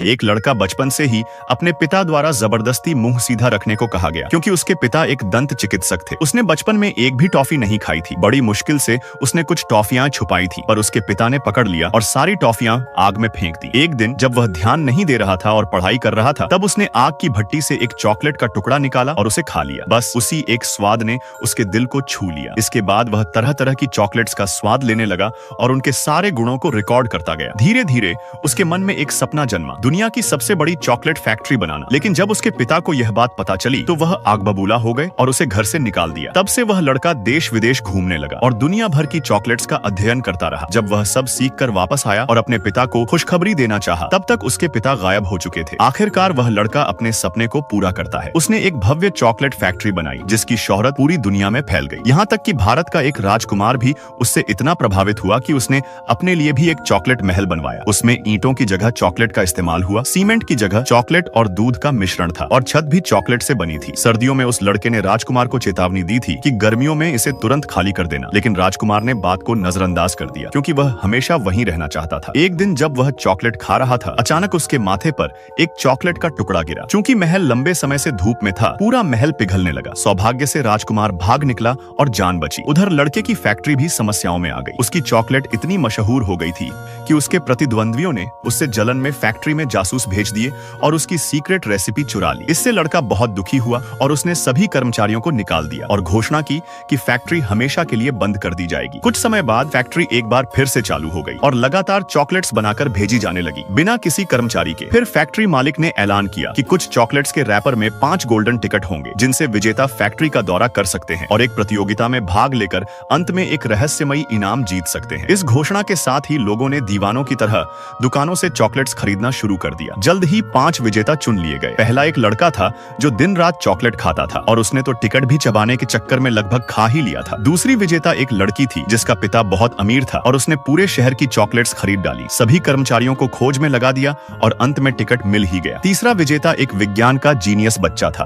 एक लड़का बचपन से ही अपने पिता द्वारा जबरदस्ती मुंह सीधा रखने को कहा गया क्योंकि उसके पिता एक दंत चिकित्सक थे। उसने बचपन में एक भी टॉफी नहीं खाई थी। बड़ी मुश्किल से उसने कुछ टॉफियां छुपाई थी, पर उसके पिता ने पकड़ लिया और सारी टॉफियां आग में फेंक दी। एक दिन जब वह ध्यान नहीं दे रहा था और पढ़ाई कर रहा था, तब उसने आग की भट्टी से एक चॉकलेट का टुकड़ा निकाला और उसे खा लिया। बस उसी एक स्वाद ने उसके दिल को छू लिया। इसके बाद वह तरह तरह की चॉकलेट्स का स्वाद लेने लगा और उनके सारे गुणों को रिकॉर्ड करता गया। धीरे धीरे उसके मन में एक सपना जन्मा, दुनिया की सबसे बड़ी चॉकलेट फैक्ट्री बनाना। लेकिन जब उसके पिता को यह बात पता चली तो वह आग बबूला हो गए और उसे घर से निकाल दिया। तब से वह लड़का देश विदेश घूमने लगा और दुनिया भर की चॉकलेट्स का अध्ययन करता रहा। जब वह सब सीख कर वापस आया और अपने पिता को खुशखबरी देना चाहा, तब तक उसके पिता गायब हो चुके थे। आखिरकार वह लड़का अपने सपने को पूरा करता है। उसने एक भव्य चॉकलेट फैक्ट्री बनाई जिसकी शोहरत पूरी दुनिया में फैल गई। यहाँ तक कि भारत का एक राजकुमार भी उससे इतना प्रभावित हुआ कि उसने अपने लिए भी एक चॉकलेट महल बनवाया। उसमें ईंटों की जगह चॉकलेट का इस्तेमाल हुआ, सीमेंट की जगह चॉकलेट और दूध का मिश्रण था और छत भी चॉकलेट से बनी थी। सर्दियों में उस लड़के ने राजकुमार को चेतावनी दी थी कि गर्मियों में इसे तुरंत खाली कर देना, लेकिन राजकुमार ने बात को नजरअंदाज कर दिया क्योंकि वह हमेशा वहीं रहना चाहता था। एक दिन जब वह चॉकलेट खा रहा था, अचानक उसके माथे पर एक चॉकलेट का टुकड़ा गिरा। चूंकि महल लंबे समय से धूप में था, पूरा महल पिघलने लगा। सौभाग्य से राजकुमार भाग निकला और जान बची। उधर लड़के की फैक्ट्री भी समस्याओं में आ गई। उसकी चॉकलेट इतनी मशहूर हो गई थी कि उसके प्रतिद्वंद्वियों ने उससे जलन में फैक्ट्री में जासूस भेज दिए और उसकी सीक्रेट रेसिपी चुरा ली। इससे लड़का बहुत दुखी हुआ और उसने सभी कर्मचारियों को निकाल दिया और घोषणा की कि फैक्ट्री हमेशा के लिए बंद कर दी जाएगी। कुछ समय बाद फैक्ट्री एक बार फिर से चालू हो गई और लगातार चॉकलेट्स बनाकर भेजी जाने लगी बिना किसी कर्मचारी के। फिर फैक्ट्री मालिक ने ऐलान किया कि कुछ चॉकलेट्स के रैपर में 5 गोल्डन टिकट होंगे जिनसे विजेता फैक्ट्री का दौरा कर सकते हैं और एक प्रतियोगिता में भाग लेकर अंत में एक रहस्यमयी इनाम जीत सकते हैं। इस घोषणा के साथ ही लोगों ने दीवानों की तरह दुकानों से चॉकलेट्स खरीदना शुरू कर दिया। जल्द ही 5 विजेता चुन लिए गए। पहला एक लड़का था जो दिन रात चॉकलेट खाता था और उसने तो टिकट भी चबाने के चक्कर में लगभग खा ही लिया था। दूसरी विजेता एक लड़की थी जिसका पिता बहुत अमीर था और उसने पूरे शहर की चॉकलेट्स खरीद डाली, सभी कर्मचारियों को खोज में लगा दिया और अंत में टिकट मिल ही गया। तीसरा विजेता एक विज्ञान का जीनियस बच्चा था